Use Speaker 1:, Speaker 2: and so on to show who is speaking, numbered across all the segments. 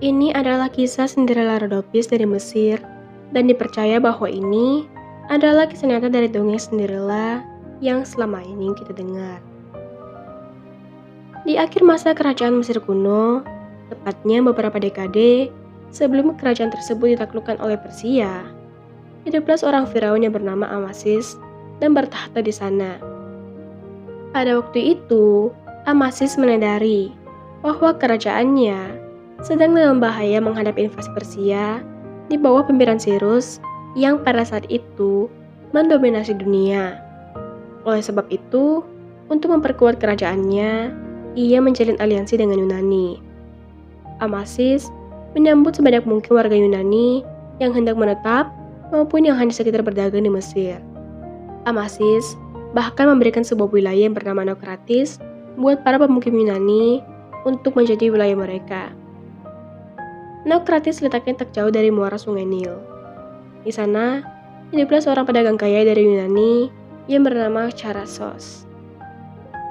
Speaker 1: Ini adalah kisah Cinderella Rhodopis dari Mesir, dan dipercaya bahwa ini adalah kisah nyata dari dongeng Cinderella yang selama ini kita dengar. Di akhir masa kerajaan Mesir kuno, tepatnya beberapa dekade sebelum kerajaan tersebut ditaklukkan oleh Persia, hiduplah seorang Firaun yang bernama Amasis dan bertahta di sana. Pada waktu itu, Amasis menyadari bahwa kerajaannya sedang dalam bahaya menghadapi invasi Persia di bawah pimpinan Cyrus yang pada saat itu mendominasi dunia. Oleh sebab itu, untuk memperkuat kerajaannya, ia menjalin aliansi dengan Yunani. Amasis menyambut sebanyak mungkin warga Yunani yang hendak menetap maupun yang hanya sekitar berdagang di Mesir. Amasis bahkan memberikan sebuah wilayah yang bernama Naukratis buat para pemukim Yunani untuk menjadi wilayah mereka. Naukratis letaknya tak jauh dari muara sungai Nil. Di sana, hiduplah seorang pedagang kaya dari Yunani yang bernama Charasos.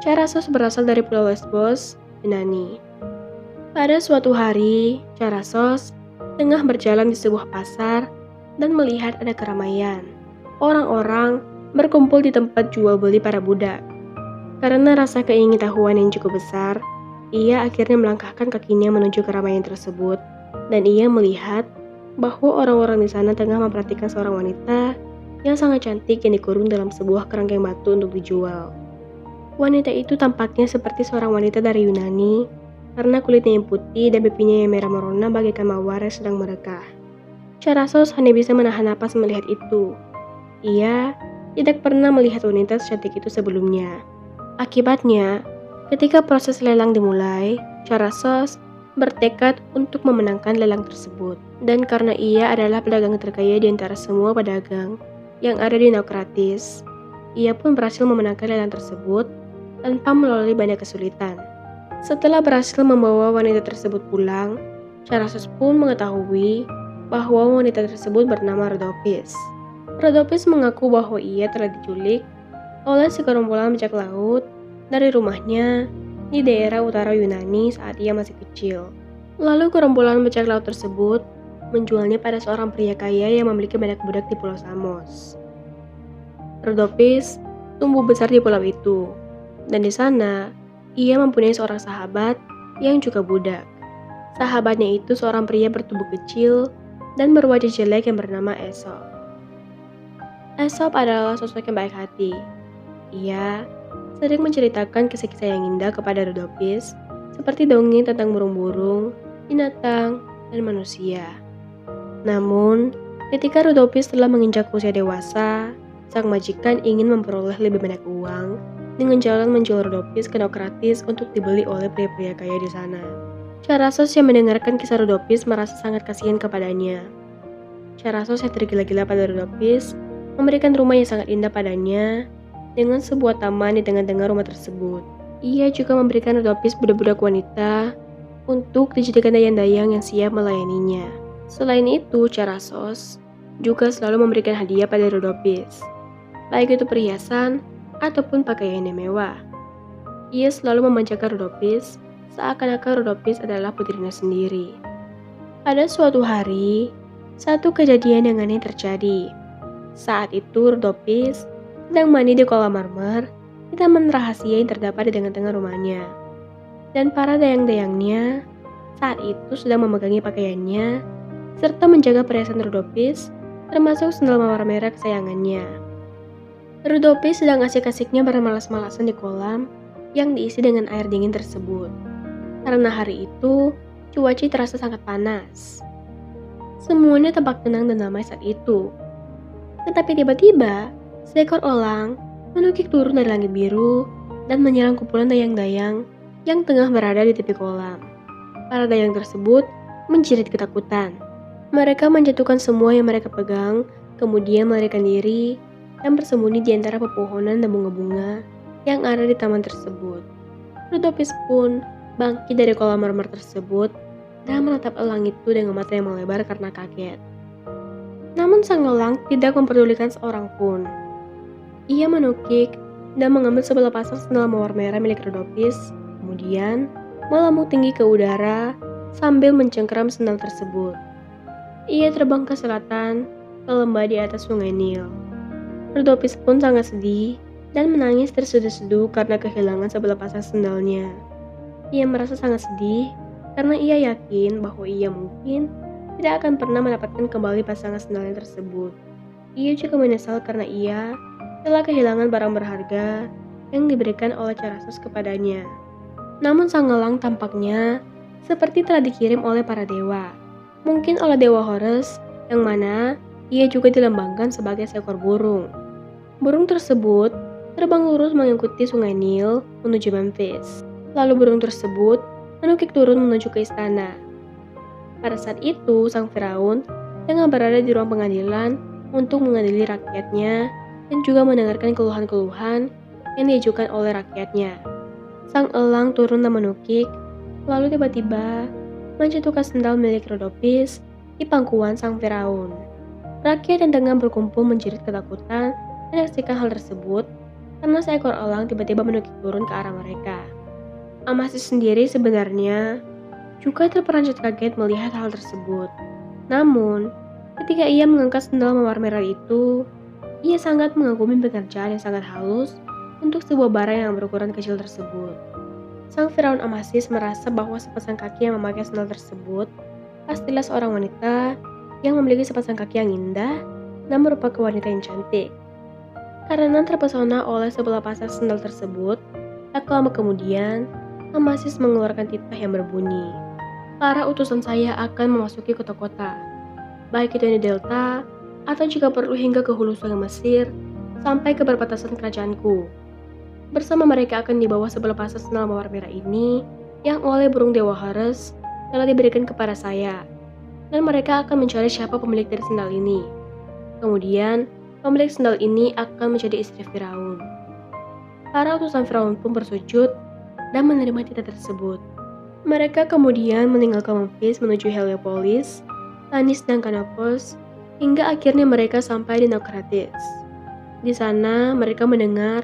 Speaker 1: Charasos berasal dari Pulau Lesbos, Yunani. Pada suatu hari, Charasos tengah berjalan di sebuah pasar dan melihat ada keramaian. Orang-orang berkumpul di tempat jual beli para budak. Karena rasa keingintahuan yang cukup besar, ia akhirnya melangkahkan kakinya menuju keramaian tersebut, dan ia melihat bahwa orang-orang di sana tengah memperhatikan seorang wanita yang sangat cantik yang dikurung dalam sebuah kerangkeng batu untuk dijual. Wanita itu tampaknya seperti seorang wanita dari Yunani karena kulitnya yang putih dan pipinya yang merah merona bagaikan mawar yang sedang merekah. Charasos hanya bisa menahan napas melihat itu. Ia tidak pernah melihat wanita secantik itu sebelumnya. Akibatnya, ketika proses lelang dimulai, Charasos bertekad untuk memenangkan lelang tersebut. Dan karena ia adalah pedagang terkaya di antara semua pedagang yang ada di Naukratis, ia pun berhasil memenangkan lelang tersebut tanpa melalui banyak kesulitan. Setelah berhasil membawa wanita tersebut pulang, Charasos pun mengetahui bahwa wanita tersebut bernama Rhodopis. Rhodopis mengaku bahwa ia telah diculik oleh segerombolan bajak laut dari rumahnya di daerah utara Yunani saat ia masih kecil. Lalu gerombolan bajak laut tersebut menjualnya pada seorang pria kaya yang memiliki banyak budak di Pulau Samos. Rhodopis tumbuh besar di pulau itu, dan di sana ia mempunyai seorang sahabat yang juga budak. Sahabatnya itu seorang pria bertubuh kecil dan berwajah jelek yang bernama Aesop. Aesop adalah sosok yang baik hati. Ia sering menceritakan kisah-kisah yang indah kepada Rhodopis, seperti dongeng tentang burung-burung, binatang, dan manusia. Namun, ketika Rhodopis telah menginjak usia dewasa, sang majikan ingin memperoleh lebih banyak uang dengan jalan menjual Rhodopis ke Naukratis untuk dibeli oleh pria-pria kaya di sana. Charasos yang mendengarkan kisah Rhodopis merasa sangat kasihan kepadanya. Charasos yang tergila-gila pada Rhodopis memberikan rumah yang sangat indah padanya dengan sebuah taman di tengah-tengah rumah tersebut. Ia juga memberikan Rhodopis budak-budak wanita untuk dijadikan dayang-dayang yang siap melayaninya. Selain itu, Charasos juga selalu memberikan hadiah pada Rhodopis, baik itu perhiasan ataupun pakaian yang mewah. Ia selalu memanjakan Rhodopis seakan-akan Rhodopis adalah putrinya sendiri. Pada suatu hari, satu kejadian yang aneh terjadi. Saat itu Rhodopis sedang mandi di kolam marmer di taman rahasia yang terdapat di tengah-tengah rumahnya. Dan para dayang-dayangnya saat itu sedang memegangi pakaiannya serta menjaga perhiasan Rhodopis, termasuk sendal mawar merah kesayangannya. Rhodopis sedang asik-asiknya bermalas-malasan di kolam yang diisi dengan air dingin tersebut. Karena hari itu, cuaca terasa sangat panas. Semuanya tampak tenang dan damai saat itu. Tetapi tiba-tiba, seekor elang menukik turun dari langit biru dan menyerang kumpulan dayang-dayang yang tengah berada di tepi kolam. Para dayang tersebut menjerit ketakutan. Mereka menjatuhkan semua yang mereka pegang, kemudian melarikan diri dan bersembunyi di antara pepohonan dan bunga-bunga yang ada di taman tersebut. Rhodopis pun bangkit dari kolam marmer tersebut dan menatap elang itu dengan mata yang melebar karena kaget. Namun sang elang tidak memperdulikan seorang pun. Ia menukik dan mengambil sebelah pasang sendal mawar merah milik Rhodopis, kemudian melambung tinggi ke udara sambil mencengkeram sendal tersebut. Ia terbang ke selatan, ke lembah di atas sungai Nil. Rudolphus pun sangat sedih dan menangis terseduh-seduh karena kehilangan sebelah pasang sendalnya. Ia merasa sangat sedih karena ia yakin bahwa ia mungkin tidak akan pernah mendapatkan kembali pasangan sendalnya tersebut. Ia juga menyesal karena ia telah kehilangan barang berharga yang diberikan oleh Charaxos kepadanya. Namun sang elang tampaknya seperti telah dikirim oleh para dewa. Mungkin oleh Dewa Horus, yang mana ia juga dilambangkan sebagai seekor burung. Burung tersebut terbang lurus mengikuti sungai Nil menuju Memphis. Lalu burung tersebut menukik turun menuju ke istana. Pada saat itu, sang Firaun tengah berada di ruang pengadilan untuk mengadili rakyatnya dan juga mendengarkan keluhan-keluhan yang diajukan oleh rakyatnya. Sang elang turun dan menukik, lalu tiba-tiba menjatuhkan sendal milik Rhodopis di pangkuan sang Firaun. Rakyat yang tengah berkumpul menjerit ketakutan menyaksikan hal tersebut karena seekor elang tiba-tiba menukik turun ke arah mereka. Amasis sendiri sebenarnya juga terperanjat kaget melihat hal tersebut. Namun, ketika ia mengangkat sendal mawar merah itu, ia sangat mengagumi pekerjaan yang sangat halus untuk sebuah barang yang berukuran kecil tersebut. Sang Firaun Amasis merasa bahwa sepasang kaki yang memakai sendal tersebut pastilah seorang wanita yang memiliki sepasang kaki yang indah dan merupakan wanita yang cantik. Karena terpesona oleh sebelah pasang sendal tersebut, tak lama kemudian, Amasis mengeluarkan titah yang berbunyi, "Para utusan saya akan memasuki kota-kota, baik itu yang di delta, atau jika perlu hingga ke hulu sungai Mesir, sampai ke perbatasan kerajaanku. Bersama mereka akan dibawa sebelah pasang sendal mawar merah ini, yang oleh burung Dewa Horus telah diberikan kepada saya, dan mereka akan mencari siapa pemilik dari sendal ini. Kemudian, pemilik sendal ini akan menjadi istri Firaun." Para utusan Firaun pun bersujud dan menerima titah tersebut. Mereka kemudian meninggalkan Memphis menuju Heliopolis, Tanis dan Canopus, hingga akhirnya mereka sampai di Naucratis. Di sana mereka mendengar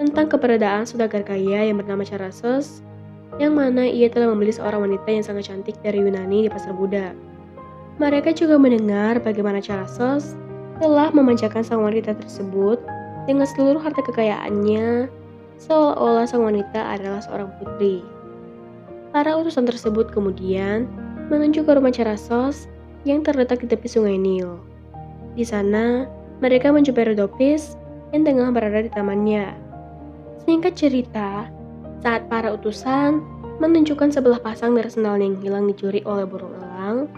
Speaker 1: tentang keberadaan saudagar kaya yang bernama Charaxos, yang mana ia telah membeli seorang wanita yang sangat cantik dari Yunani di pasar budak. Mereka juga mendengar bagaimana Charaxos telah memanjakan sang wanita tersebut dengan seluruh harta kekayaannya, seolah-olah sang wanita adalah seorang putri. Para utusan tersebut kemudian menuju ke rumah Charaxos yang terletak di tepi sungai Nil. Di sana, mereka menjumpai Rhodopis yang tengah berada di tamannya. Singkat cerita, saat para utusan menunjukkan sebelah pasang dari sendal yang hilang dicuri oleh burung elang,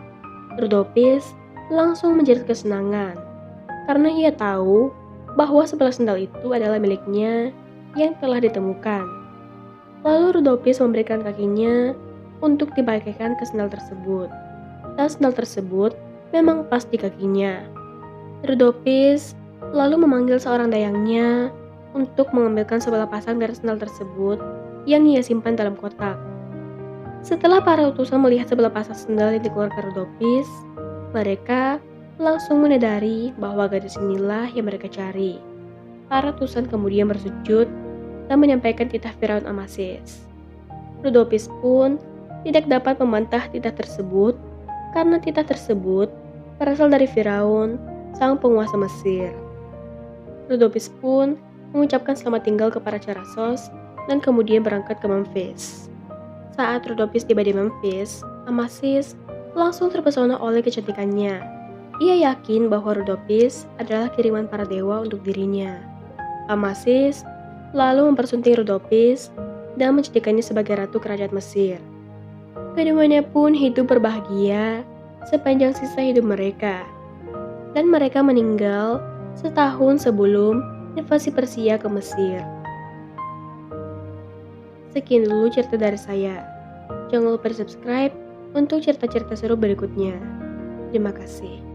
Speaker 1: Rhodopis langsung menjerit kesenangan karena ia tahu bahwa sebelah sendal itu adalah miliknya yang telah ditemukan. Lalu Rhodopis memberikan kakinya untuk dipakaikan ke sendal tersebut. Dan sendal tersebut memang pas di kakinya. Rhodopis lalu memanggil seorang dayangnya untuk mengambilkan sebelah pasang dari sendal tersebut yang ia simpan dalam kotak. Setelah para utusan melihat sebelah pasang sendal yang dikeluarkan Rhodopis, mereka langsung menyadari bahwa gadis inilah yang mereka cari. Para utusan kemudian bersujud dan menyampaikan titah Firaun Amasis. Rhodopis pun tidak dapat membantah titah tersebut karena titah tersebut berasal dari Firaun, sang penguasa Mesir. Rhodopis pun mengucapkan selamat tinggal kepada Charaxos dan kemudian berangkat ke Memphis. Saat Rhodopis tiba di Memphis, Amasis langsung terpesona oleh kecantikannya. Ia yakin bahwa Rhodopis adalah kiriman para dewa untuk dirinya. Amasis lalu mempersunting Rhodopis dan menjadikannya sebagai ratu kerajaan Mesir. Keduanya pun hidup berbahagia sepanjang sisa hidup mereka. Dan mereka meninggal setahun sebelum invasi Persia ke Mesir. Sekian dulu cerita dari saya. Jangan lupa di subscribe untuk cerita-cerita seru berikutnya. Terima kasih.